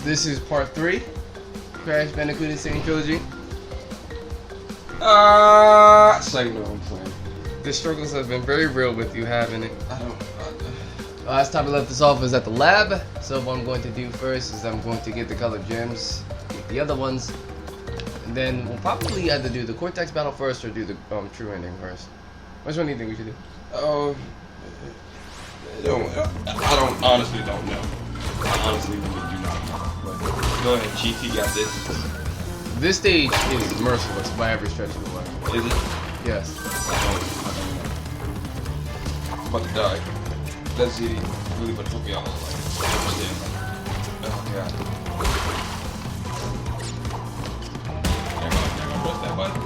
This is part 3, Crash Bandicoot and Sane Trilogy. Same no, I'm playing. The struggles have been very real with you, haven't it? I don't. Last time we left this off was at the lab, so what I'm going to do first is I'm going to get the colored gems, get the other ones, and then we'll probably either do the Cortex battle first or do the true ending first. Which one do you think we should do? I honestly don't know. I honestly really do not know. But go ahead, Chief, you got this. This stage is merciless by every stretch of the way. Is it? Yes. I don't know. I'm about to die. That's it. Really about to put me on. Oh god. Never press that button.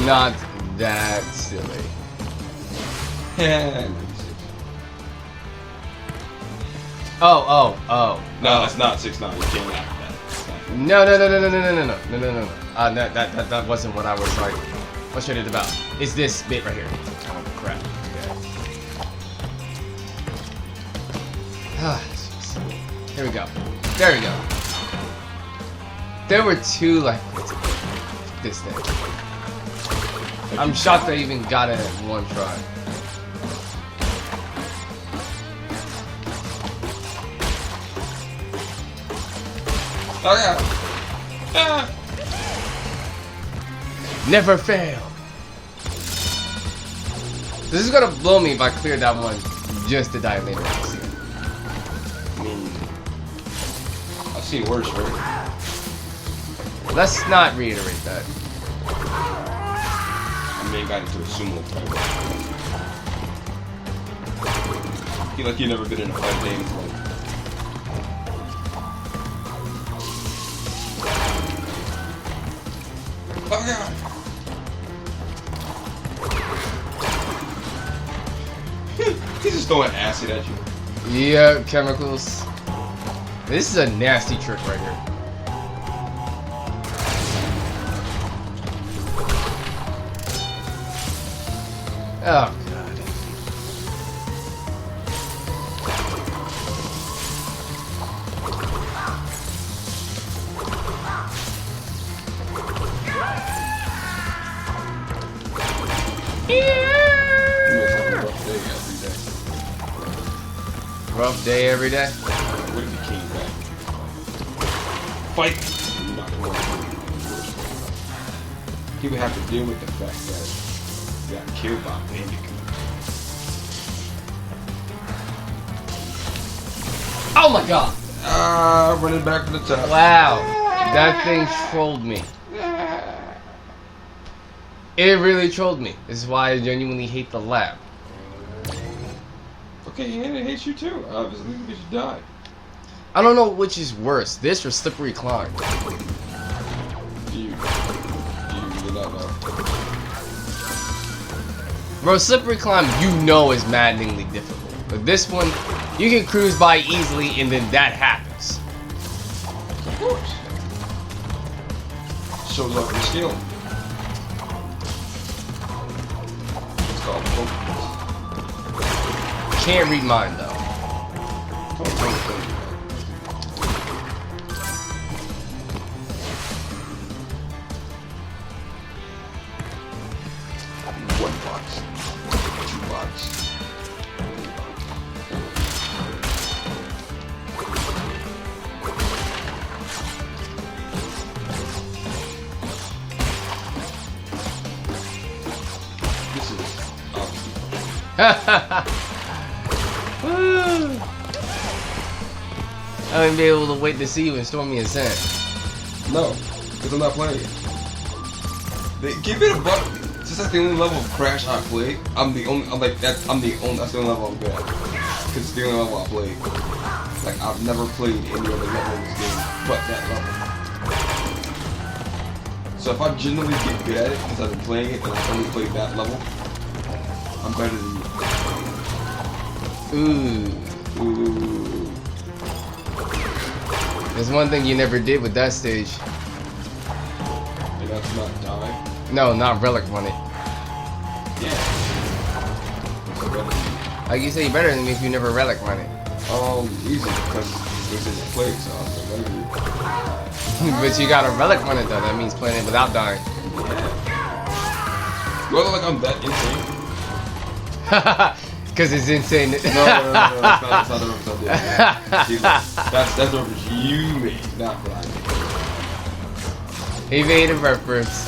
Not that silly. Oh. No, that's not 6-9. You can't laugh at that. No. That wasn't what I was like. What shit it about? It's this bit right here. Oh crap. Okay. Here we go. There we go. There were 2 like this thing. I'm shocked I even got it in one try. Oh yeah. Ah. Never fail. This is gonna blow me if I clear that one just to die later. I mean, I've seen worse, right? Let's not reiterate that. I mean, got into a sumo fight. I feel like you've never been in a fight day in his life. Oh god! He's just throwing acid at you. Yeah, chemicals. This is a nasty trick right here. Oh god. Rough day every day. What if he came back? Fight! He would have to deal with the fact that he got killed by Bandicoot. Oh my god! Running back from the top. Wow, that thing trolled me. It really trolled me. This is why I genuinely hate the lab. Okay, and it hates you too. Obviously, because you died. I don't know which is worse, this or slippery climb. Do you really not know? Bro, slippery climb you know is maddeningly difficult. But this one, you can cruise by easily and then that happens. Of course. Shows off your skill. It's called focus. Can't read mine though. One box. 2 box. This is obviously. Woo. I wouldn't be able to wait to see you in Stormy and Sane. No, because I'm not playing it. Give it a buck. Since that's the only level of Crash I play, that's the only level I'm good at. Because it's the only level I play. Like, I've never played any other level in this game but that level. So if I genuinely get good at it, because I've been playing it and I've only played that level, I'm better than you. Ooh. There's one thing you never did with that stage. And that's not die. No, not relic money. Yeah. So better. Like you say, you better than me if you never relic mine it. Easy because it's in the play, so I'm better than you. But you got a relic mine it though. That means playing it without dying. Yeah. Well, like I'm that insane. Because it's insane. No, that's not the reference I did. That's the reference you made, not what I made. He made a reference.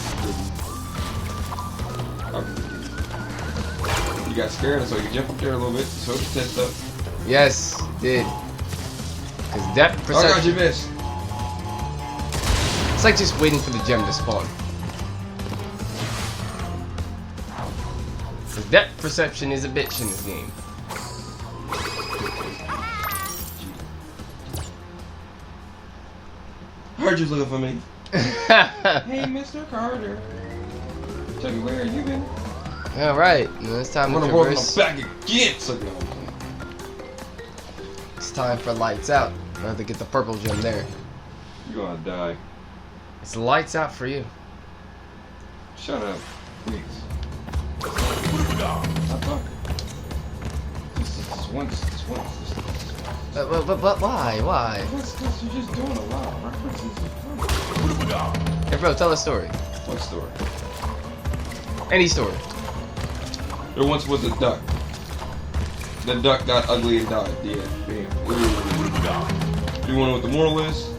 You got scared, so you can jump up there a little bit, so you test up. Yes, did. Because depth Oh, I got you perception. missed. It's like just waiting for the gem to spawn. Because depth perception is a bitch in this game. Heard you was looking for me. Hey, Mr. Carter. Tell me where you been? Alright, it's time I'm to gonna roll in the traverse. back again. So It's time for lights out. I have to get the purple gem there. you're gonna die. It's lights out for you. Shut up, please. Stop talking. Just once. But why? Why? Because you're just doing a lot of references. Hey bro, tell a story. What story? Any story. There once was a duck. The duck got ugly and died. Yeah, bam. You wanna know what the moral is?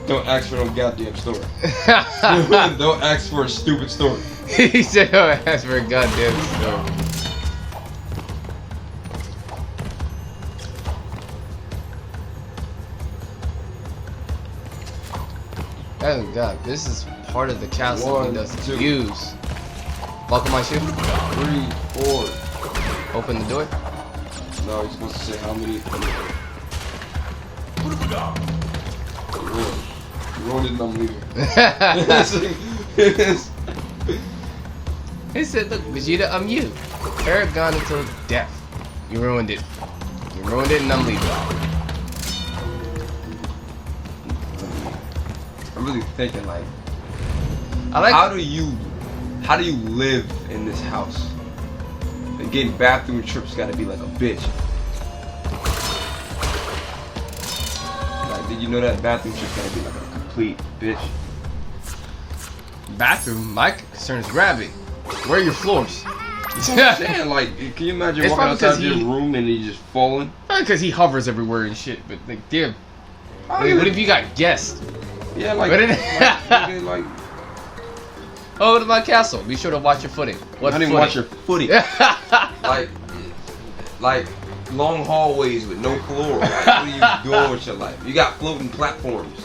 Don't ask for no goddamn story. Don't ask for a stupid story. He said, "Oh, ask for a goddamn story." Oh god, this is part of the castle he 1, doesn't 2. use. Buckle my shoe. 3, 4. Open the door. No, you're supposed to say how many. You ruined it and I'm leaving. He said, "Look, Vegeta, I'm you. Aragon until death. You ruined it. You ruined it, and I'm leaving." I'm really thinking like, I like. how do you live in this house? And getting bathroom trips gotta be like a bitch. Like, did you know that bathroom trips gotta be like a complete bitch? Bathroom. My concern is gravity. Where are your floors? That's what I'm saying, like, can you imagine It's walking probably outside 'cause your room and you just falling? Because he hovers everywhere and shit. But like, damn. Oh, Like, what if you got guests? Yeah, like, What like Oh, to my castle. Be sure to watch your footing. What not even footing? watch your footing. like long hallways with no floor. Like, what are you doing with your life? You got floating platforms.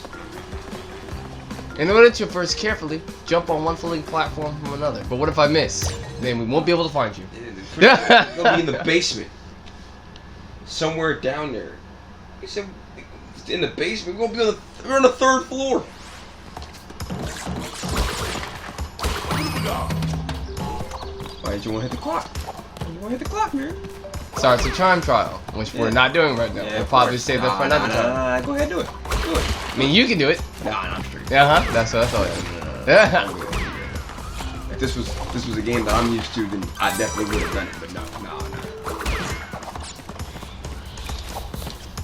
In order to first carefully jump on one floating platform from another. But what if I miss? Then we won't be able to find you. You're gonna be in the basement, somewhere down there. He said, in the basement. We're gonna be we're on the 3rd floor. Why did you want to hit the clock? You want to hit the clock, man? Sorry, it's a time trial, which we're not doing right now. We'll probably save that for another time. Nah, go ahead, do it. Do it. I mean, you can do it. Nah, I'm straight. That's what I thought. If this was a game that I'm used to, then I definitely would have done it. But no.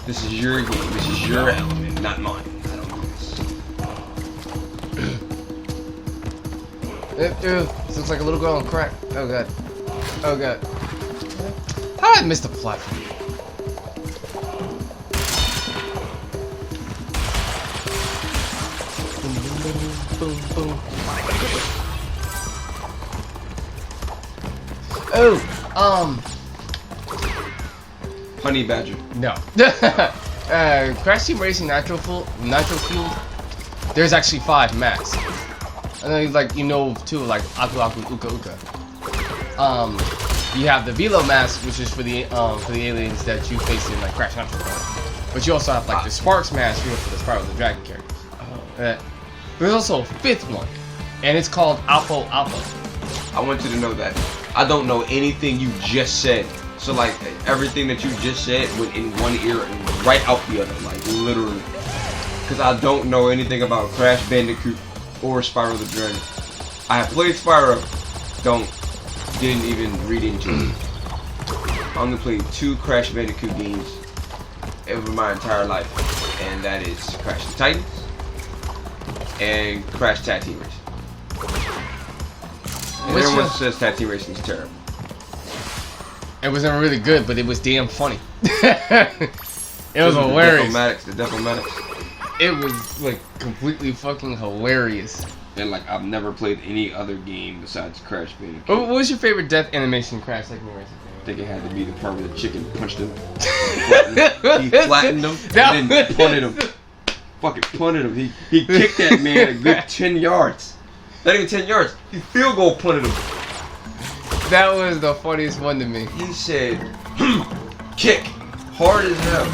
This is your game. This is your element, not mine. I don't do this. This looks like a little girl on crack. Oh god. Oh god. How did I miss the platform? Boom, boom. Oh, Honey Badger. no. Crash Team Racing Nitro Fueled. There's actually 5 maps. And then like two like Aku Aku Uka Uka. You have the Velo mask, which is for the aliens that you face in like Crash Nitro. But you also have like the Sparks mask, for the Spiral the Dragon characters. There's also a 5th one, and it's called Alpha Alpha. I want you to know that I don't know anything you just said. So like everything that you just said went in one ear and right out the other, like literally. Because I don't know anything about Crash Bandicoot or Spyro the Dragon. I have played Spyro. Don't didn't even read into it. I only played 2 Crash Bandicoot games over my entire life, and that is Crash the Titans and Crash Tag Team Racing. And everyone says Tag Team Racing is terrible. It wasn't really good, but it was damn funny. It was hilarious. The Death-O-Matics. It was like completely fucking hilarious. And like I've never played any other game besides Crash Bandicoot. What was your favorite death animation Crash Tag Team Racing? I think it had to be the part where the chicken punched him. He flattened him and then punted him. Fucking punted him. He kicked that man a good 10 yards. Not even 10 yards. He field goal punted him. That was the funniest one to me. He said, kick hard as hell.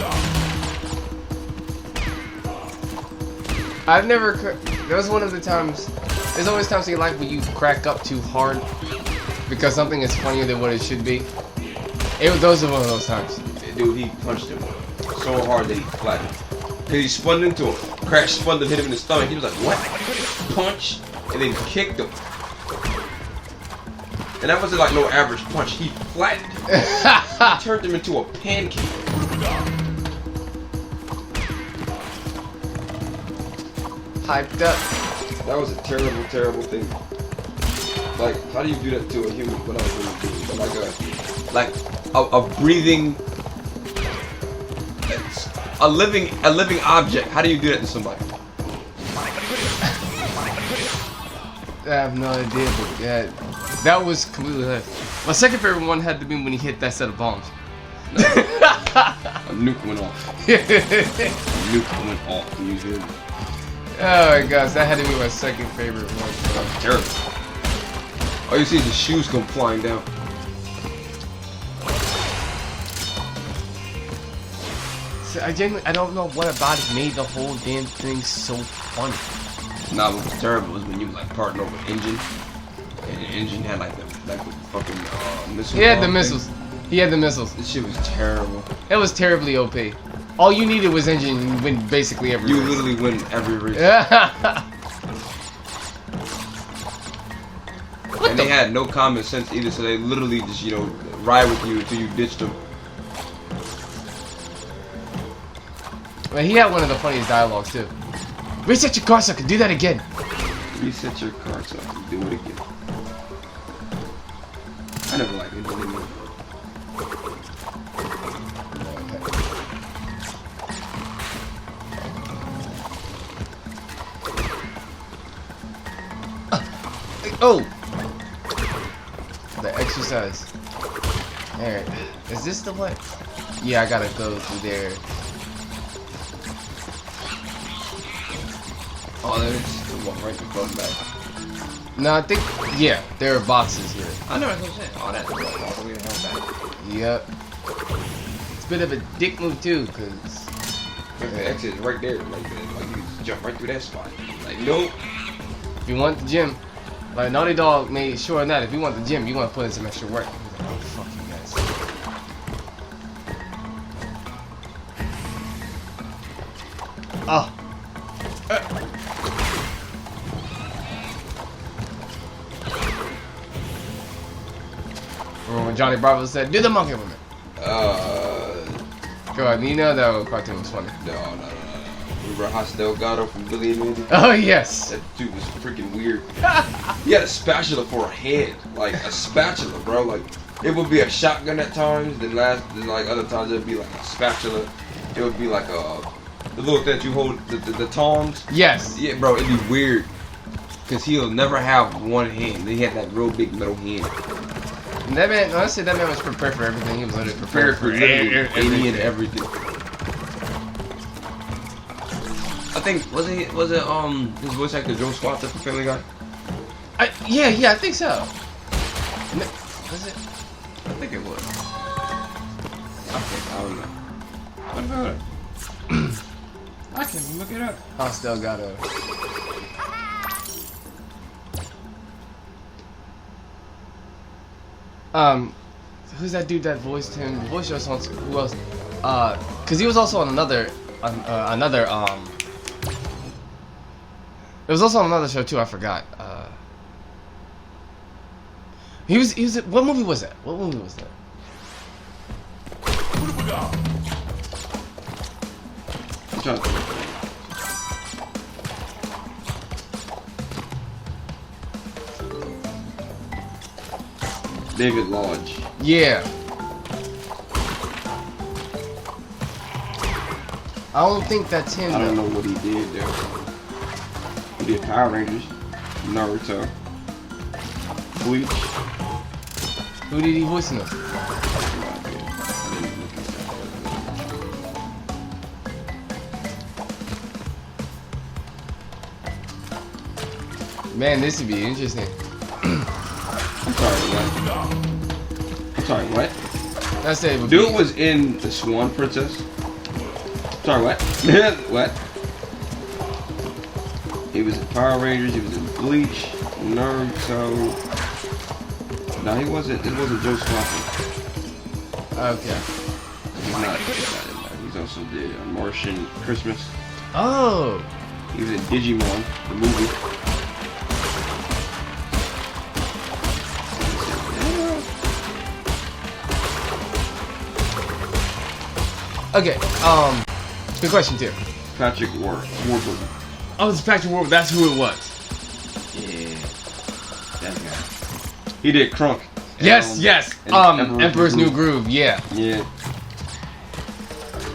I've never. That was one of the times. There's always times in your life when you crack up too hard because something is funnier than what it should be. Those are one of those times. Dude, he punched him so hard that he flattened him. Cause he spun into him. Crash spun to hit him in the stomach. He was like, what? Punch, and then kicked him. And that wasn't like no average punch. He flattened him. He turned him into a pancake. Hyped up. That was a terrible, terrible thing. Like, how do you do that to a human without really doing it? Like a breathing, a living object. How do you do that to somebody? I have no idea, but yeah, that was completely hilarious. My second favorite one had to be when he hit that set of bombs. A nuke went off. A nuke went off. Can you hear me? Oh my gosh, that had to be my second favorite one. That was terrible. All you see is the shoes come flying down. So I don't know what about it made the whole damn thing so funny. Nah, what was terrible was when you like partnered over engine, and the engine had like the fucking missile. He had the missiles. He had the missiles. This shit was terrible. It was terribly OP. All you needed was engine, and you win basically every race. You literally win every race. And they had no common sense either, so they literally just, you know, ride with you until you ditched them. Well, he had one of the funniest dialogues too. Reset your car so I can do that again. Reset your car so I can do it again. I never liked engineering. Oh! The exercise. Alright. Is this the one? Yeah, I gotta go through there. Oh, there's the one right across back. No, I think, yeah, there are boxes here. I know what I'm saying. Oh, that's all the way the hell back. Yep. It's a bit of a dick move too, cause the exit is right there. Like you just jump right through that spot. Like, nope. if you want the gym, like Naughty Dog made sure that if you want the gym, you want to put in some extra work. He's like, oh fuck you guys. Oh. Remember when Johnny Bravo said, "Do the monkey woman"? Go ahead, you know that cartoon was funny. No. Remember Hostel Delgado from Billy and Mandy? Oh yes. That dude was freaking weird. He had a spatula for a head, like a spatula, bro. Like it would be a shotgun at times, then like other times it'd be like a spatula. It would be like the little thing that you hold, the tongs. Yes. Yeah, bro, it'd be weird. Cause he'll never have one hand. He had that real big metal hand. And that man, honestly, that man was prepared for everything. He was literally Prepared for any and everything. I think was it his voice actor Joe Squatter for Family Guy? Yeah, I think so. Was it? I think it was. I don't know. What about it? I can look it up. Hostel Delgado. Who's that dude that voiced him? Voiced us on who else? Cause he was also on another. It was also on another show too. I forgot. He was. What movie was that? What movie was that? I'm trying to think. David Lodge. Yeah. I don't think that's him. I don't though. know what he did there. He did Power Rangers, Naruto, Bleach. Who did he voice in those? Man, this would be interesting. I'm sorry, what? I'm sorry, what? That's it. Dude was in The Swan Princess. Sorry, what? What? He was in Power Rangers, he was in Bleach, Naruto. No, he wasn't. It wasn't Joe Swafford. Okay. He's not in that. He's also did Martian Christmas. Oh. He was in Digimon, the movie. Okay. Good question too. Patrick Warburton. Oh, it's Patrick Warburton. That's who it was. Yeah, that guy. He did Crunk. Yes, yes. and Emperor's New Groove. Yeah. Yeah.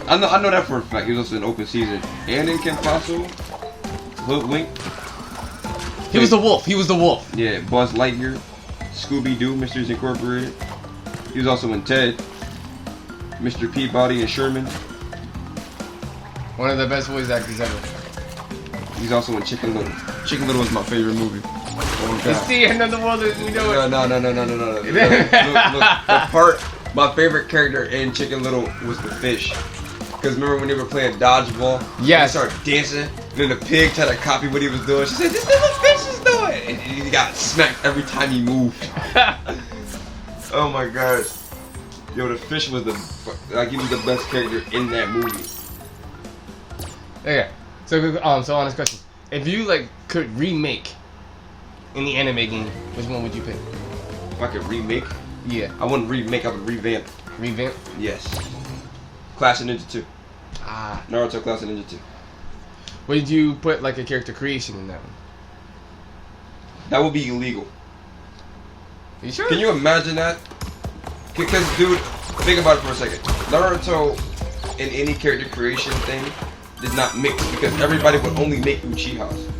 I know that for a fact. He was also in Open Season and in Kim Possible. Hoodwink. He was the wolf. He was the wolf. Yeah, Buzz Lightyear, Scooby Doo, Mysteries Incorporated. He was also in Ted, Mr. Peabody and Sherman. One of the best voice actors ever. He's also in Chicken Little. Chicken Little is my favorite movie. Oh, It's the end of the world as we know it. No. Look, the part, my favorite character in Chicken Little was the fish. Because remember when they were playing dodgeball? Yes. They started dancing, and then the pig tried to copy what he was doing. She said, "This little fish is doing it," and he got smacked every time he moved. Oh my gosh. Yo, the fish was he was the best character in that movie. Okay. So honest question. If you could remake any anime game, which one would you pick? If I could remake, Yeah. I wouldn't remake, I would revamp. Revamp? Yes. Clash of Ninja 2. Ah. Naruto Clash of Ninja 2. Would you put a character creation in that one? That would be illegal. You sure? Can you imagine that? Because, dude, think about it for a second. Naruto, in any character creation thing, did not mix because everybody would only make Uchihas.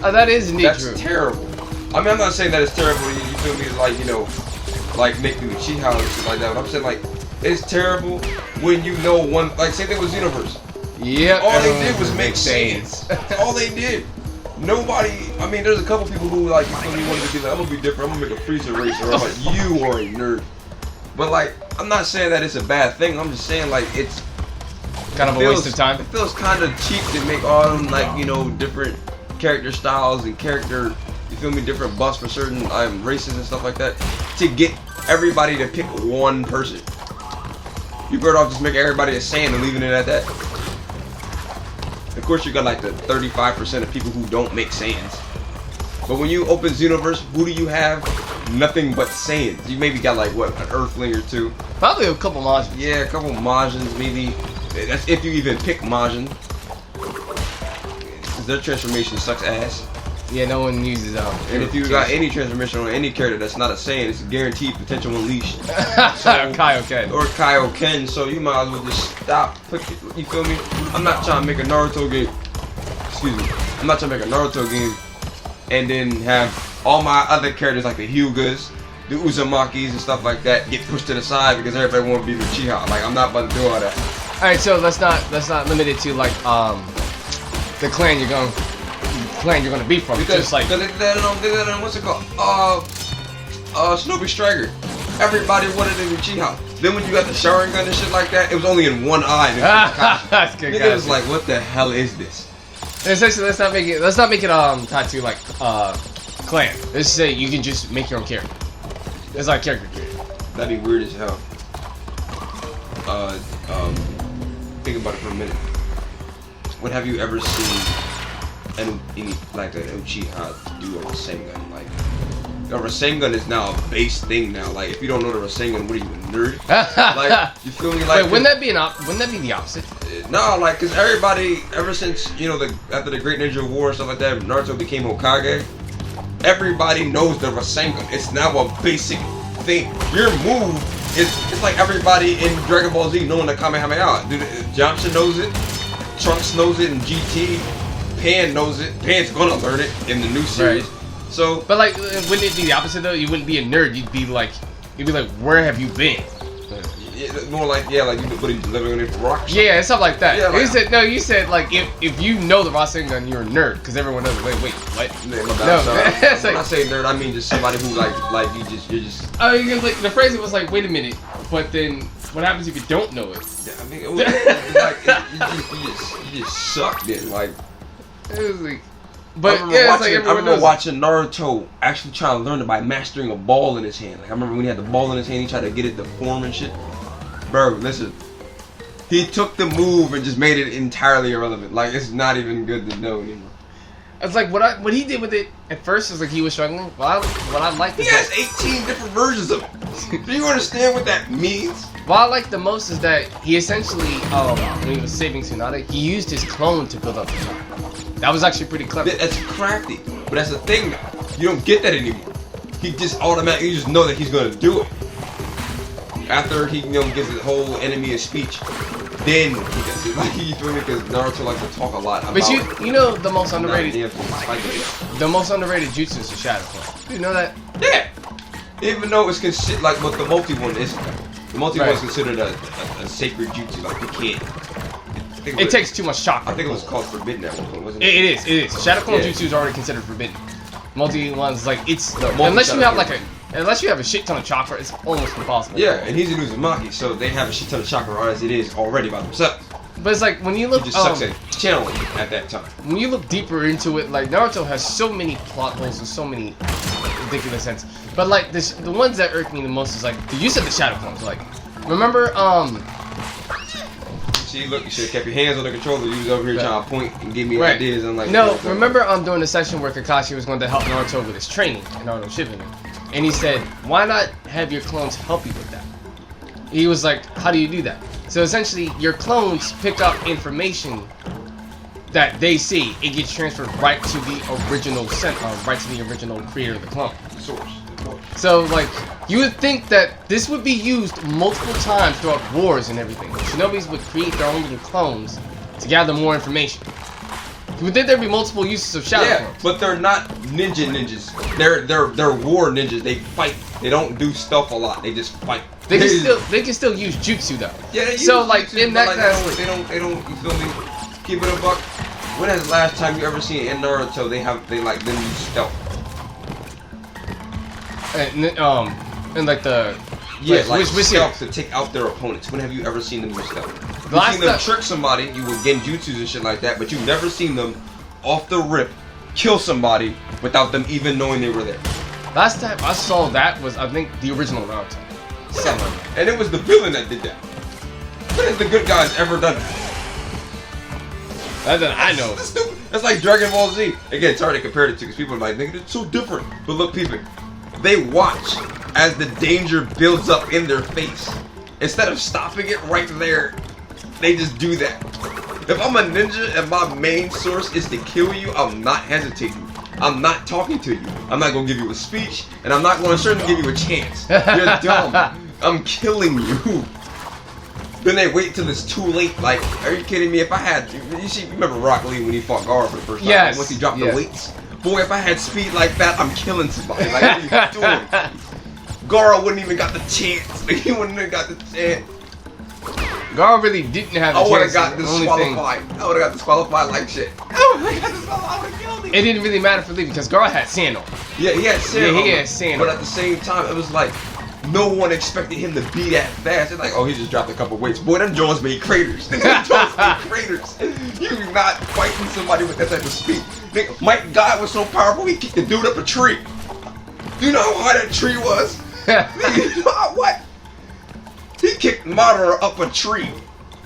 Oh, that is indeed That's true. terrible. I mean, I'm not saying that it's terrible. You feel me? Like making Uchiha or shit like that. But I'm saying it's terrible when you know one. Same thing with Xenoverse. Yep. All they did was make Saiyans. That's all they did. Nobody. I mean, there's a couple people who wanted to be like, I'm gonna be different. I'm gonna make a Frieza race, or I'm like, you are a nerd. But I'm not saying that it's a bad thing. I'm just saying it's kind of a waste of time. It feels kind of cheap to make all them different character styles and different buffs for certain races and stuff like that to get everybody to pick one person. You better off just make everybody a Sane and leaving it at that. Of course, you got the 35% of people who don't make Saiyans. But when you open Xenoverse, who do you have? Nothing but Saiyans. You maybe got an Earthling or two. Probably a couple Majins. Yeah, a couple Majins maybe. That's if you even pick Majin. Their transformation sucks ass. Yeah, no one uses And if you got any transformation on any character that's not a Saiyan, it's a guaranteed potential unleash. Kaioken. Or Kaioken, so you might as well just stop. You feel me? I'm not trying to make a Naruto game. Excuse me. I'm not trying to make a Naruto game and then have all my other characters like the Hyugas, the Uzumakis and stuff like that get pushed to the side because everybody want to be the Uchiha. I'm not about to do all that. All right, so let's not limit it to the clan you're going to be from. Because just like they did that on what's it called? Shinobi Striker. Everybody wanted an Uchiha. Then when you got the Sharingan and shit like that, it was only in one eye. That's good. Nigga was like, what the hell is this? Essentially, let's not make it tied to clan. Let's say you can just make your own character. It's like character creation. That'd be weird as hell. Think about it for a minute. What have you ever seen an Uchiha do a Sengun? the Rasengan is now a base thing now. Like, if you don't know the Rasengan, what are you, a nerd? Like, you feel me? Like, wait, wouldn't that be the opposite? No, like, cause everybody, ever since after the Great Ninja War and stuff like that, Naruto became Hokage. Everybody knows the Rasengan. It's now a basic thing. Your move is it's like everybody in Dragon Ball Z knowing the Kamehameha. Dude, Johnson knows it. Trunks knows it in GT. Pan knows it. Pan's gonna learn it in the new series. Right. So, but like, wouldn't it be the opposite though? You wouldn't be a nerd. You'd be like, where have you been? more like you living in a rock. Yeah, stuff like that. Yeah, like, you said like if you know the Rasengan, you're a nerd because everyone knows. Wait, what? No, when I say nerd, I mean just somebody who like you're just. Oh, like the phrase was like, wait a minute, but then what happens if you don't know it? Yeah, I mean, it was like you just suck then, like. It was like, but I remember watching Naruto actually trying to learn it by mastering a ball in his hand. Like I remember when he had the ball in his hand, he tried to get it to form and shit. Bro, listen, he took the move and just made it entirely irrelevant. Like it's not even good to know anymore. It's like what he did with it at first is like he was struggling. What I like. He has 18 different versions of it. Do you understand what that means? What I like the most is that he essentially, when he was saving Tsunade, he used his clone to build up the chakra. That was actually pretty clever. That's crafty, but that's the thing now. You don't get that anymore. He just automatically, you just know that he's gonna do it. After he, gives the whole enemy a speech, then he does it. Like, you feel me? Because Naruto likes to talk a lot about. But you know the most underrated, the most underrated jutsu is the Shadow Clone. Do you know that? Yeah. Even though it's considered like what the multi one is. The multi one is considered a sacred jutsu. Like you can't. It takes too much chakra. I think it was called forbidden at one point, wasn't it? It is. Shadow Clone jutsu is already considered forbidden. Multi ones like unless you have a shit ton of chakra, it's almost impossible. Yeah, and he's an Uzumaki, so they have a shit ton of chakra as it is already by themselves. But it's like when you look, he just sucks at channeling at that time. When you look deeper into it, like Naruto has so many plot holes and so many ridiculous sense. But like the ones that irk me the most is like the use of the Shadow Clones. Like, remember See, look, you should have kept your hands on the controller. You was over here trying to point and give me ideas. I'm like, no, remember during the session where Kakashi was going to help Naruto with his training in Naruto Shippuden, and he said, "Why not have your clones help you with that?" He was like, "How do you do that?" So essentially, your clones pick up information that they see. It gets transferred right to the original creator of the clone. The source. So, like, you would think that this would be used multiple times throughout wars and everything. Shinobis would create their own little clones to gather more information. You would think there'd be multiple uses of Shadow Clones. But they're not ninjas. They're war ninjas. They fight. They don't do stuff a lot. They just fight. They can still use jutsu though. Yeah, they use so like jutsu, in that like, they don't. You feel me? Keep it a buck. When has the last time you ever seen in Naruto they them use stealth? And like the stealth to take out their opponents. When have you ever seen them use stealth? You've seen them trick somebody, you would get jutsus and shit like that, but you've never seen them off the rip kill somebody without them even knowing they were there. Last time I saw that was I think the original Naruto. Yeah. And it was the villain that did that. When has the good guys ever done that? That I know. That's like Dragon Ball Z. Again, it's hard to compare it to because people are like, nigga, it's so different. But look, people. They watch as the danger builds up in their face. Instead of stopping it right there, they just do that. If I'm a ninja and my main source is to kill you, I'm not hesitating. I'm not talking to you. I'm not going to give you a speech, and I'm not going to certainly give you a chance. You're dumb. I'm killing you. Then they wait till it's too late. Like, are you kidding me? If I had, you remember Rock Lee when he fought Gara for the first time? Yes. Once he dropped the weights? Boy, if I had speed like that, I'm killing somebody. Like, what are you doing? Gara wouldn't even got the chance. Like, he wouldn't have got the chance. Gara really didn't have the chance. I would have got disqualified. I would have got disqualified like shit. I would have killed him. It didn't really matter for Lee because Gara had Sane on. Yeah, he had Sane on. Yeah, he had Sane on. But at the same time, it was like, no one expected him to be that fast. It's like, oh, he just dropped a couple weights. Boy, them Jones made craters. Them Jones made craters. You're not fighting somebody with that type of speed. Mike God was so powerful, he kicked the dude up a tree. Do you know how high that tree was? What? He kicked Madara up a tree.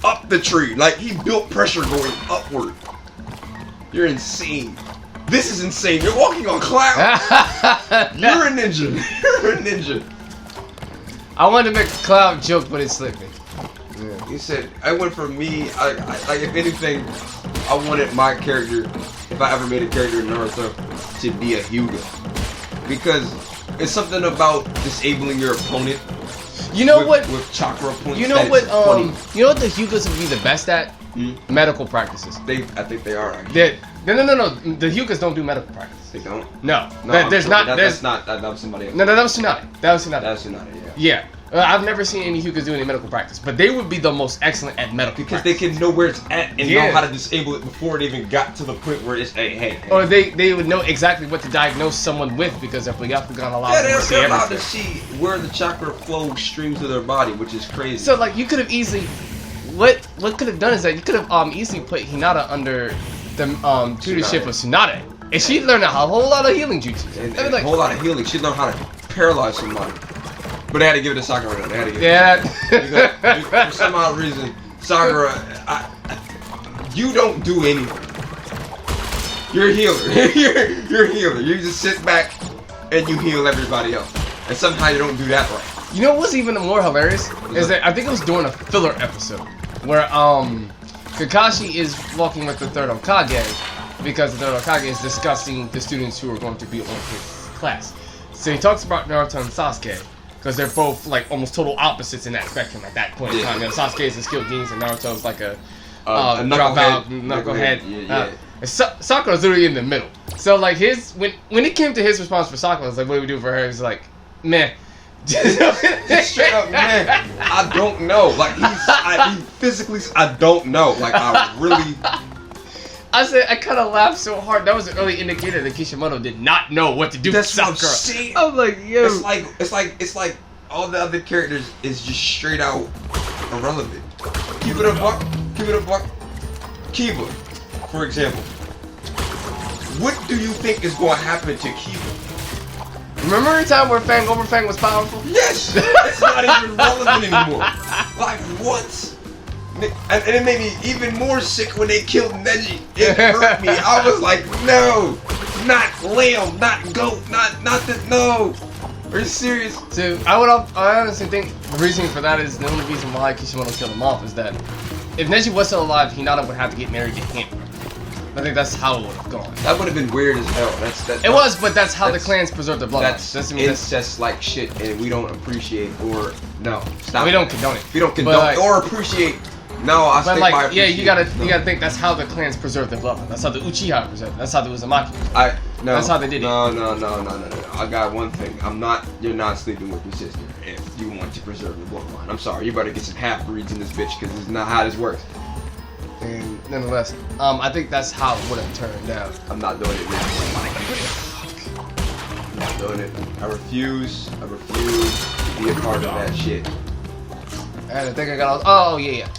Up the tree. Like, he built pressure going upward. You're insane. This is insane. You're walking on clouds. You're a ninja. You're a ninja. I wanted to make a cloud joke, but it slipped me. Yeah. He said, I went for me. I like, if anything, I wanted my character, if I ever made a character in Naruto, to be a Hyuga. Because it's something about disabling your opponent. You know what? With chakra points. You know what? You know what the Hyugas would be the best at? Medical practices. I think they are. Actually. No. The Hyugas don't do medical practice. They don't. No. That was somebody else. No, that was Tsunade. That was Tsunade. Yeah. I've never seen any Hyugas do any medical practice, but they would be the most excellent at medical because practice. they can know where it's at and know how to disable it before it even got to the point where it's hey. Or they would know exactly what to diagnose someone with because if we got to allow them to see they're allowed everything. to see where the chakra flow streams to their body, which is crazy. So like you could have easily, what could have done is that you could have easily put Hinata under the tutorship of Tsunade, and she learned a whole lot of healing jutsus. And a whole lot of healing. She learned how to paralyze somebody. But they had to give it to Sakura. They had to give it because for some odd reason, Sakura, you don't do anything. You're a healer. you're a healer. You just sit back and you heal everybody else. And somehow you don't do that right. You know what's even more hilarious is that I think it was during a filler episode where Kakashi is walking with the third Hokage because the third Hokage is discussing the students who are going to be on his class. So he talks about Naruto and Sasuke. Because they're both like almost total opposites in that spectrum at that point in time. You know, Sasuke is a skilled genius and Naruto is like a knucklehead. Sakura's literally in the middle. So like when it came to his response for Sakura, I was like, what do we do for her? He's like, meh. Straight up, man. I don't know. Like he physically, I don't know. Like I really. I kind of laughed so hard. That was an early indicator that Kishimoto did not know what to do with Sakura. I'm like, yo. It's like all the other characters is just straight out irrelevant. Keep it a buck. Kiba, for example. What do you think is going to happen to Kiba? Remember the time where Fang Overfang was powerful? Yes! It's not even relevant anymore. Like, what? And it made me even more sick when they killed Neji. It hurt me. I was like, no, not lamb, not goat, not the no. Are you serious? So I honestly think the reason for that is the only reason why Kishimoto killed him off is that if Neji was still alive, Hinata would have to get married to him. I think that's how it would have gone. That would have been weird as hell. But that's how the clans preserve their bloodline. That's incest like shit, and we don't appreciate or no. Stop. We don't condone it. We don't condone or appreciate. No, I think like, you gotta think that's how the clans preserve their bloodline. That's how the Uchiha preserve it. That's how the Uzumaki. That's how they did it. No. I got one thing. You're not sleeping with your sister if you want to preserve the bloodline. I'm sorry. You better get some half breeds in this bitch because this is not how this works. And nonetheless, I think that's how it would have turned out. I'm not doing it, man. I'm not doing it. I refuse to be a part of that shit. And I think I got all. Oh yeah.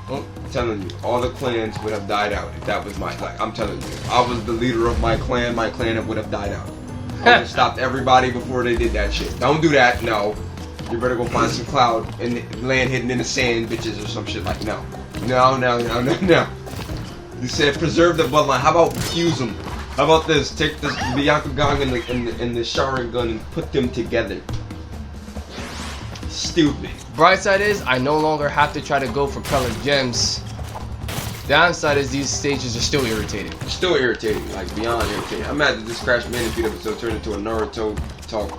I'm telling you, all the clans would have died out if that was I'm telling you, I was the leader of my clan would have died out. I would have stopped everybody before they did that shit. Don't do that, no. You better go find some cloud and land hidden in the sand, bitches, or some shit like no. No. You said preserve the bloodline. How about fuse them? How about this? Take this Byakugan and the Sharingan and put them together. Stupid. Bright side is I no longer have to try to go for colored gems. Downside is these stages are still irritating. Still irritating, like beyond irritating. I'm mad that this Crash Bandicoot episode turned into a Naruto talk.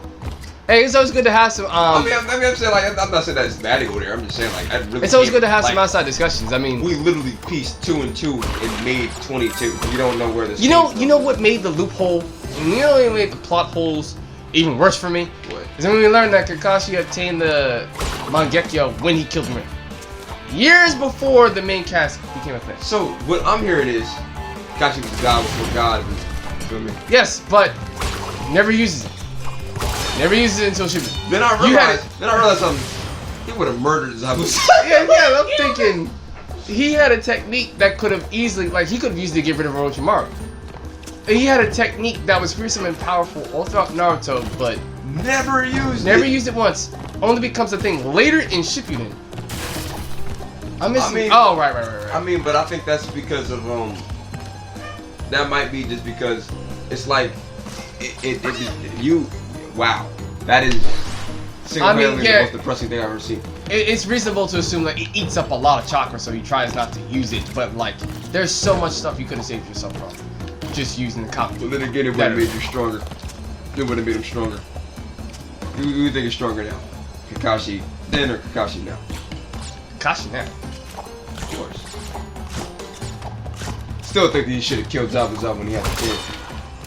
Hey, it's always good to have some. I'm saying like I'm not saying that it's bad to go there. I'm just saying like I really. It's always good to have some outside discussions. I mean, we literally pieced 2 and 2 and made 22. You don't know where this. You know what made the loophole? You know what made the plot holes even worse for me? What? Is when we learned that Kakashi obtained the Mangekyo when he killed Rin. Years before the main cast became a thing. So what I'm hearing is, Kakashi was God before God. You feel me? Yes, but never uses it. Never uses it until Shippuden. Then I realized something. He would have murdered Zabuza. yeah, I'm thinking he had a technique that could have easily, he could have easily get rid of Orochimaru. He had a technique that was fearsome and powerful all throughout Naruto, but never used it once. Only becomes a thing later in Shippuden. Right. I mean, but I think that's because of that might be just because it's like you. Wow, that is single-handedly the most depressing thing I've ever seen. It's reasonable to assume that it eats up a lot of chakra, so he tries not to use it. But like, there's so much stuff you could have saved yourself from just using the copy. But then again, it would have made you stronger. It would have made him stronger. Who do you think is stronger now? Kakashi then or Kakashi now? Kakashi now. Of course. Still think that he should have killed Zabuza when he had the chance.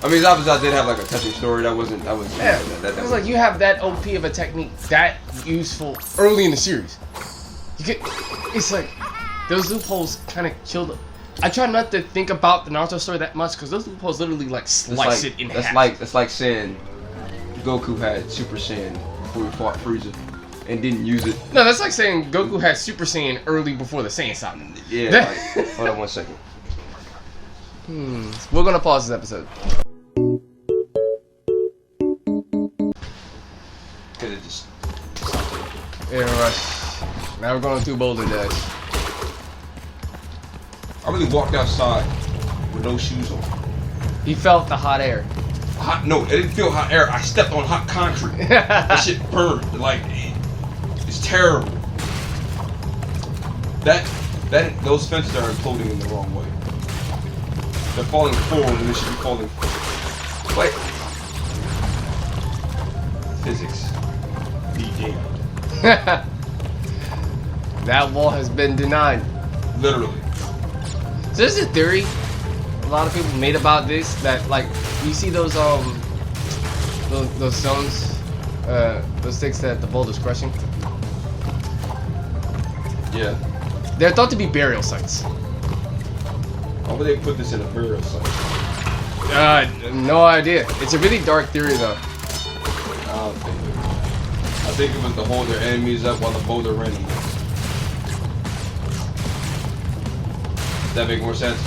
I mean, Zabuza did have like a touching story. That was. Yeah, it was like you have that OP of a technique that useful early in the series. You could. It's like those loopholes kind of killed. I try not to think about the Naruto story that much because those loopholes literally like slice it in half. That's like saying Goku had Super Saiyan before he fought Frieza and didn't use it. No, that's like saying Goku had Super Saiyan early before the Saiyan Saga. Yeah. Like, hold on 1 second. We're gonna pause this episode. Cause it just. Air rush. Now we're going through Boulder Dash. I really walked outside with no shoes on. He felt the hot air. No, it didn't feel hot air. I stepped on hot concrete. That shit burned. Like, it's terrible. Those fences are imploding in the wrong way. They're falling forward and they should be falling. Wait. Physics. Be damned. That wall has been denied. Literally. So there's a theory a lot of people made about this that like you see those stones, those sticks that the boulder's crushing. Yeah. They're thought to be burial sites. Why would they put this in a burial site? No idea. It's a really dark theory though. I think it was to hold their enemies up while the boulder ran them. Does that make more sense?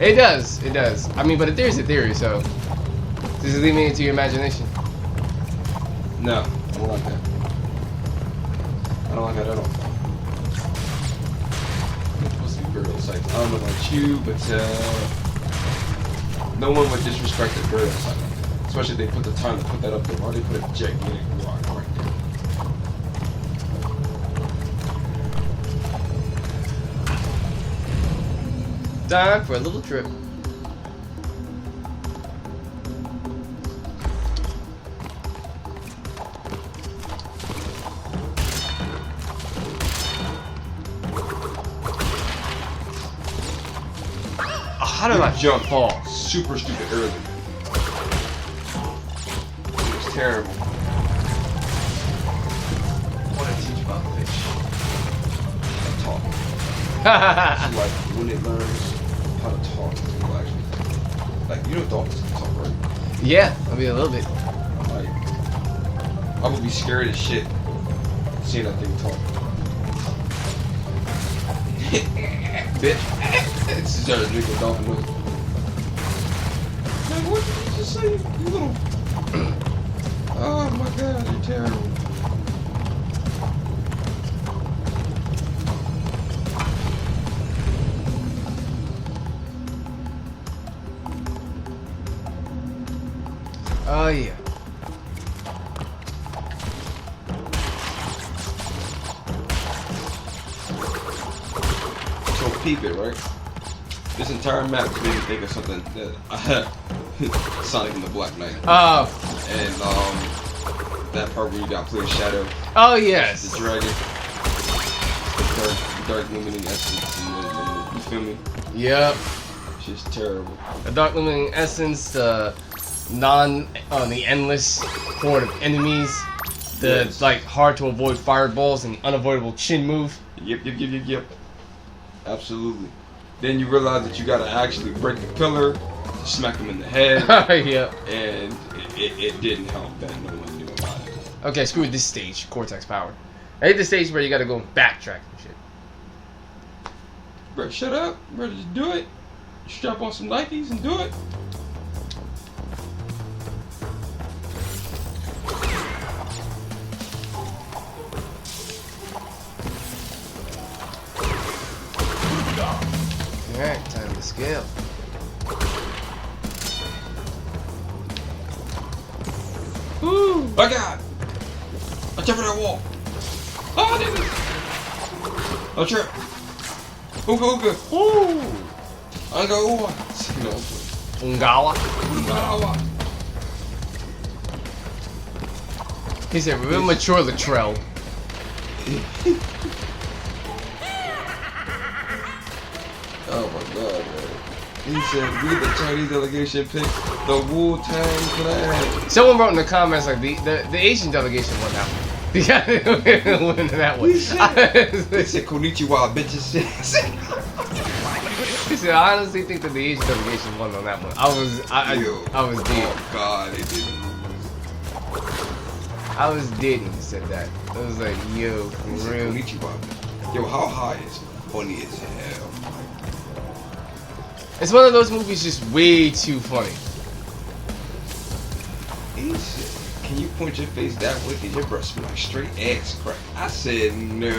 It does. It does. I mean, but a theory's a theory, so just leaving it to your imagination. No, I don't like that. I don't like that at all. It's supposed to be burial sites. I don't know about you, but no one would disrespect a burial site like that. Especially if they put the time to put that up there. Why they put a gigantic rock right there? Time for a little trip. How did I jump fall? Super stupid early. It was terrible. What I teach about fish. Talk. Like when it learns how to talk, it will actually. Like you know dolphins can talk, right? Yeah, I mean a little bit. Like I would be scared as shit seeing that thing talk. Bitch. It's just a drink of dolphin noise. Man, what did you just say? You little. Oh my god, you're terrible. Oh yeah. So peep it, right? This entire map made me think of something that I had Sonic and the Black Knight. Oh. And that part where you got play Shadow. Oh yes. The dragon. The dark limiting essence. And you feel me? Yep. It's just terrible. The dark limiting essence, the endless horde of enemies, the Yes. like hard to avoid fireballs and the unavoidable chin move. Yep. Absolutely. Then you realize that you gotta actually break the pillar, to smack him in the head, Yep. and it didn't help that no one knew about it. Okay, screw this stage, Cortex power. I hate the stage where you gotta go backtrack and shit. Bro, shut up. Bro, just do it. Strap on some Nikes and do it. Alright, time to scale. My God! I tripped on that wall. Oh, I did it. I tripped. Ooga. Ooh. Anga uwa. No. Ungawa. Ungawa. He said, real mature Latrell. Oh my God, man. He said, we the Chinese delegation picked the Wu-Tang Clan. Someone wrote in the comments like the Asian delegation won that one. Yeah, win that one. He said, konnichiwa, bitches. He said, I honestly think that the Asian delegation won on that one. I was dead. Oh God, it didn't. I was dead when he said that. I was like, yo, for He said, real. konnichiwa. Yo, how high is funny as hell? It's one of those movies just way too funny. He said, can you point your face that way? Cause your breath smell like straight ass crack. I said no.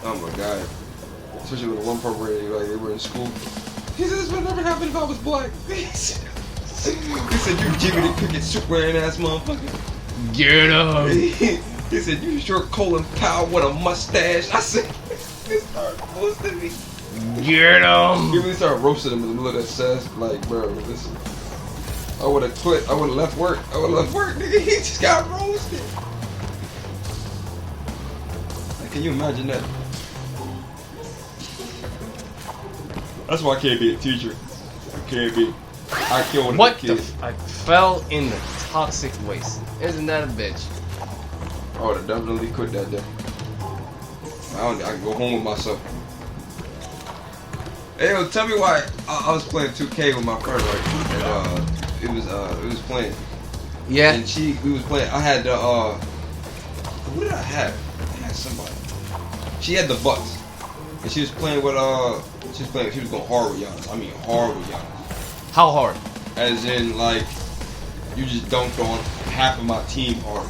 Oh my God. Especially with the one part where they were in school. He said this would never happen if I was black. He said you Jimmy Cricket soup wearing ass motherfucker. Get him. He said you short Colin Powell with a mustache. I said he started roasting me. Get him. He really started roasting him in the middle of that sass. Like, bro, listen. I would have quit. I would have left work. Nigga, he just got roasted. Like, can you imagine that? That's why I can't be a teacher. I can't be. I killed What the kid. I fell in the toxic waste. Isn't that a bitch? I would have definitely quit that day. I can go home with myself. Hey, yo, tell me why I was playing 2K with my friend, right? And it was playing. Yeah. And we was playing. I had the what did I have? I had somebody. She had the Bucks, and she was playing with she was going hard with Giannis. I mean hard with Giannis. How hard? As in like you just dunked on half of my team hard.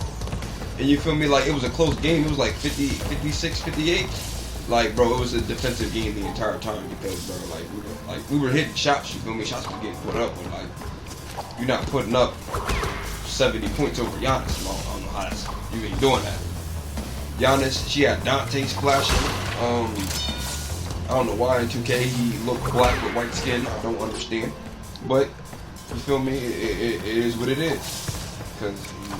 And you feel me? Like it was a close game. It was like 50, 56, 58. Like, bro, it was a defensive game the entire time because, bro, we were hitting shots. You feel me? Shots were getting put up, but like, you're not putting up 70 points over Giannis. I don't know how you ain't doing that. Giannis, she had Dante splashing. I don't know why in 2K he looked black with white skin. I don't understand, but you feel me? It is what it is. Because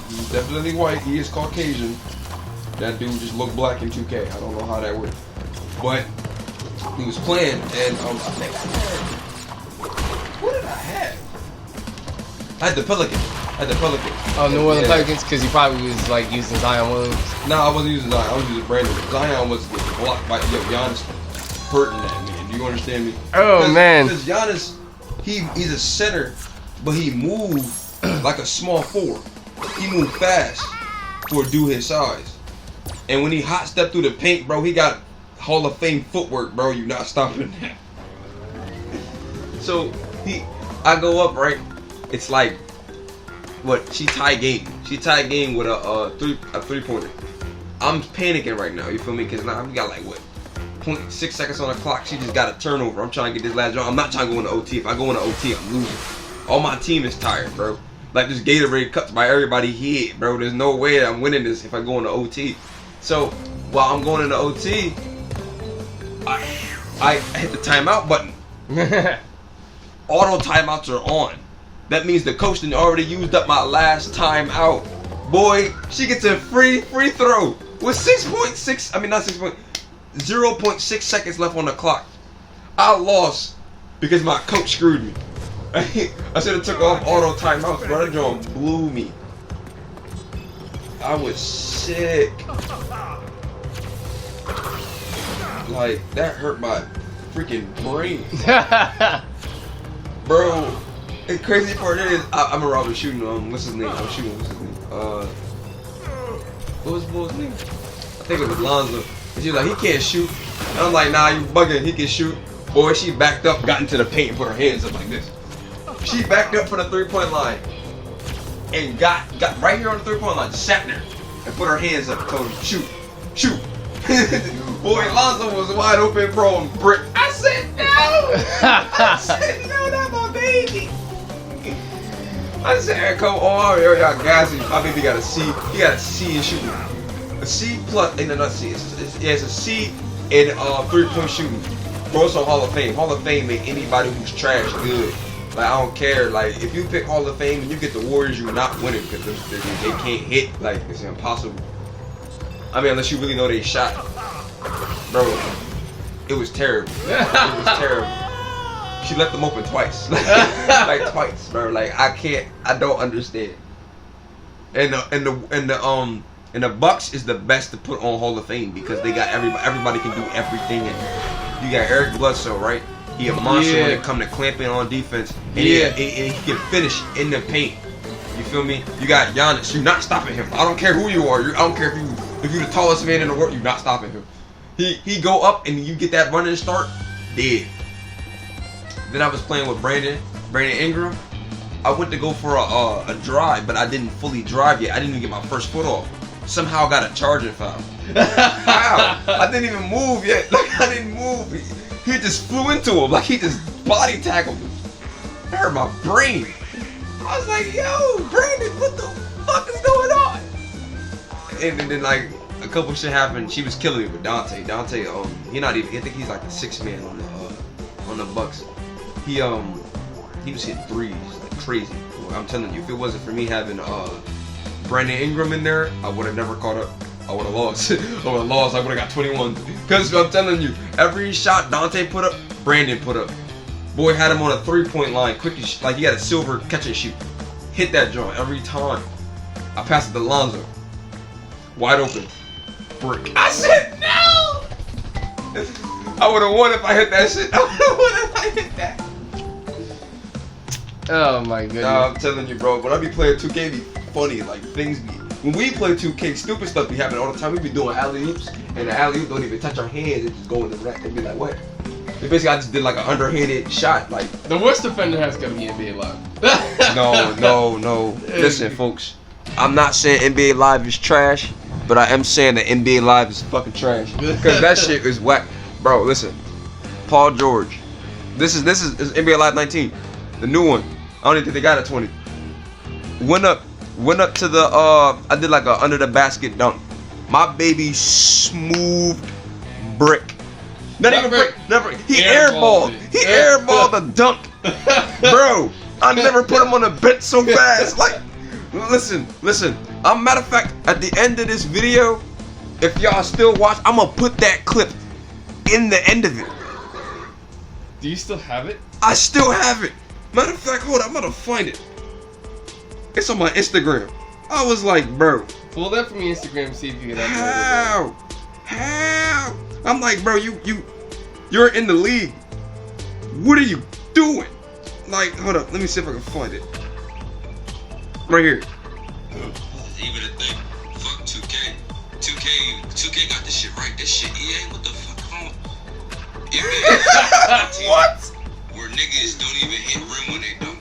he's definitely white. He is Caucasian. That dude just looked black in 2K. I don't know how that worked. But he was playing, and I think what did I have? I had the Pelicans. Oh, New Orleans Pelicans, because he probably was like using Zion Williams. No, I wasn't using Zion. I was using Brandon. Zion was getting blocked by Giannis hurting that man. Do you understand me? Oh, man. Because Giannis, he's a center, but he moved like a small forward. He moved fast for a dude his size. And when he hot stepped through the paint, bro, he got Hall of Fame footwork, bro. You're not stopping that. So I go up, right? It's like, what? She tied game. She tied game with a 3-pointer. I'm panicking right now. You feel me? Because now we got like what? 0.6 seconds on the clock. She just got a turnover. I'm trying to get this last round. I'm not trying to go into OT. If I go into OT, I'm losing. All my team is tired, bro. Like this Gatorade cuts by everybody head, bro. There's no way I'm winning this if I go into OT. So while I'm going into OT, I hit the timeout button. Auto timeouts are on. That means the coach done already used up my last timeout. Boy, she gets a free throw with 0.6 seconds left on the clock. I lost because my coach screwed me. I should have took off auto timeouts, bro. That joint blew me. I was sick. Like, that hurt my freaking brain. Bro, the crazy part is, I remember I was shooting, what's his name? What was his name? I think it was Lonzo. And she was like, he can't shoot. And I'm like, nah, you bugging, he can shoot. Boy, she backed up, got into the paint, and put her hands up like this. She backed up for the 3-point line. And got right here on the 3-point line, just sat there, and put her hands up and told him, shoot. Boy, Lonzo was wide open, bro, and brick. I said, no! I said, no, not my baby. I said, come on, yo, y'all gassy. My baby got a C. He got a C in shooting. A C plus, and not C. It's a C in 3-point shooting. Bro, it's on Hall of Fame. Hall of Fame make anybody who's trash good. Like, I don't care. Like, if you pick Hall of Fame and you get the Warriors, you're not winning because they can't hit. Like, it's impossible. I mean, unless you really know they shot. Bro, it was terrible. It was terrible. She left them open twice. Like twice, bro. Like, I don't understand. And the Bucks is the best to put on Hall of Fame because they got everybody can do everything. And you got Eric Bledsoe, right? He a monster when it come to clamping on defense, and he can finish in the paint. You feel me? You got Giannis. You're not stopping him. I don't care who you are. I don't care if you're the tallest man in the world. You're not stopping him. He go up and you get that running start, dead. Then I was playing with Brandon Ingram. I went to go for a drive, but I didn't fully drive yet. I didn't even get my first foot off. Somehow got a charging foul. How? I didn't even move yet. Like, I didn't move. He just flew into him. Like, he just body tackled him. It hurt my brain. I was like, yo, Brandon, what the fuck is going on? And then like, a couple shit happened. She was killing me with Dante. He not even, I think he's like the 6th man on the Bucks. He was hitting threes like crazy. I'm telling you, if it wasn't for me having Brandon Ingram in there, I would have never caught up. I would have lost. I would have got 21. Because I'm telling you, every shot Dante put up, Brandon put up. Boy had him on a 3-point line, quick as like he had a silver catch and shoot. Hit that joint every time. I passed it to Lonzo. Wide open. Brick. I said no! I would have won if I hit that shit. I would have won if I hit that. Oh my goodness. Nah, I'm telling you, bro. When I be playing 2K, it be funny. Like, things be... When we play 2K, stupid stuff be happening all the time. We be doing alley-oops, and the alley-oop don't even touch our hands. It just go in the rack. They be like, what? And basically, I just did like an underhanded shot. Like, the worst defender has got to be NBA Live. No. Listen, folks. I'm not saying NBA Live is trash, but I am saying that NBA Live is fucking trash. Because that shit is whack. Bro, listen. Paul George. This is NBA Live 19. The new one. I don't even think they got a 20. Went up to the I did like a under the basket dunk. My baby smooth brick. Not even brick. Never. He airballed. He airballed the dunk. Bro, I never put him on the bench so fast. Like, listen. Matter of fact, at the end of this video, if y'all still watch, I'm gonna put that clip in the end of it. Do you still have it? I still have it. Matter of fact, hold on, I'm gonna find it. It's on my Instagram. I was like, bro. Pull that from your Instagram and see if you can upload it. How? I'm like, bro, you're in the league. What are you doing? Like, hold up, let me see if I can find it. Right here. Even a thing. Fuck 2K. 2K got this shit right. This shit EA, what the fuck? What? Where niggas don't even hit rim when they dunk.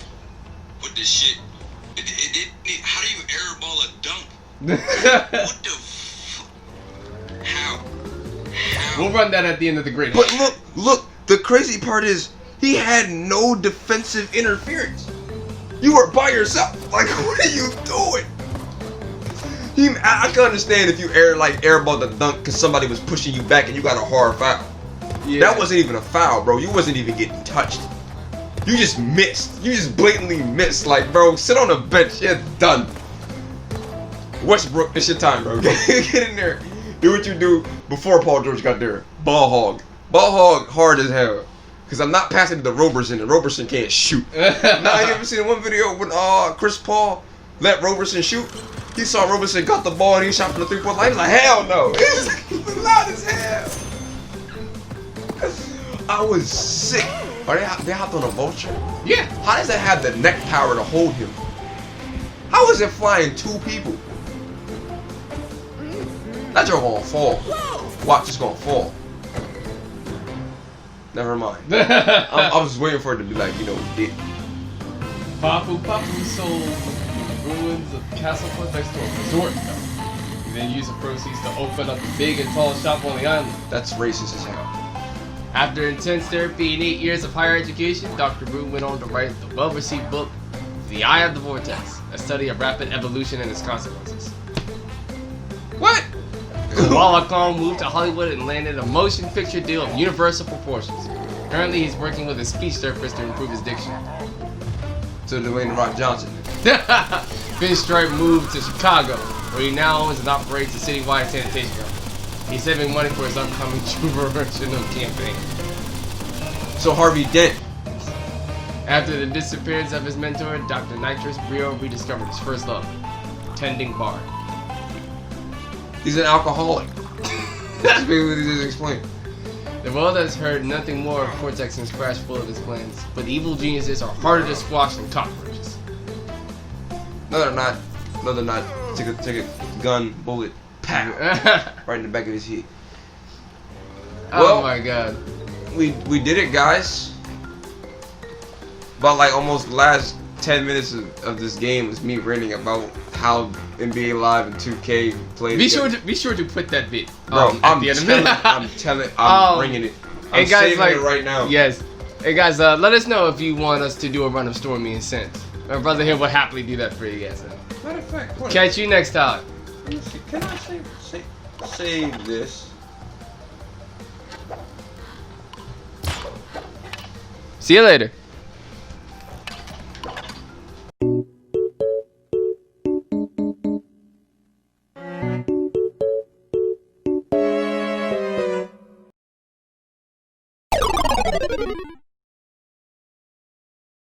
Put this shit. How do you airball a dunk? What the fuck? How? We'll run that at the end of the grid. But look, the crazy part is he had no defensive interference. You were by yourself. Like, what are you doing? I can understand if you airball the dunk because somebody was pushing you back and you got a hard foul. Yeah. That wasn't even a foul, bro. You wasn't even getting touched. You just missed. You just blatantly missed. Like, bro, sit on the bench. You're done. Westbrook, it's your time, bro. Get in there. Do what you do before Paul George got there. Ball hog. Ball hog hard as hell. Because I'm not passing it to Roberson, and Roberson can't shoot. Now, you ever seen one video when Chris Paul let Roberson shoot? He saw Roberson got the ball and he shot from the 3-point line. He was like, hell no. He was loud as hell. I was sick. Are they hopped on a vulture? Yeah. How does that have the neck power to hold him? How is it flying 2 people? That joke gonna fall. Watch, it's gonna fall. Never mind. I was waiting for it to be like, it. Papu sold ruins of Castle Point next to a resort. He then used the proceeds to open up a big and tall shop on the island. That's racist as hell. After intense therapy and 8 years of higher education, Dr. Boone went on to write the well-received book, The Eye of the Vortex, a study of rapid evolution and its consequences. What? Koala Kong moved to Hollywood and landed a motion picture deal of universal proportions. Currently, he's working with a speech therapist to improve his diction. So Dwayne The Rock Johnson. Pinstripe moved to Chicago, where he now owns and operates a citywide sanitation company. He's saving money for his upcoming juvenile campaign. So Harvey Dent. After the disappearance of his mentor, Dr. Nitrous, Brio rediscovered his first love, tending bar. He's an alcoholic. That's basically what he just explained. The world has heard nothing more of Cortex since Crash full of his plans, but evil geniuses are harder to squash than cockroaches. No, they're not. No, they're not. Take a gun, bullet, pow, right in the back of his head. Oh Well, my god. We did it, guys. But like almost the last 10 minutes of this game was me ranting about how NBA Live and 2K played. Be sure to put that bit. Bro, at the end of it. I'm bringing it. I'm Hey guys, saving it right now. Yes. Hey guys, let us know if you want us to do a run of Stormy and Scent. My brother here will happily do that for you guys. Matter of fact, hold on. Catch you next time. Let me see. Can I save this? See you later.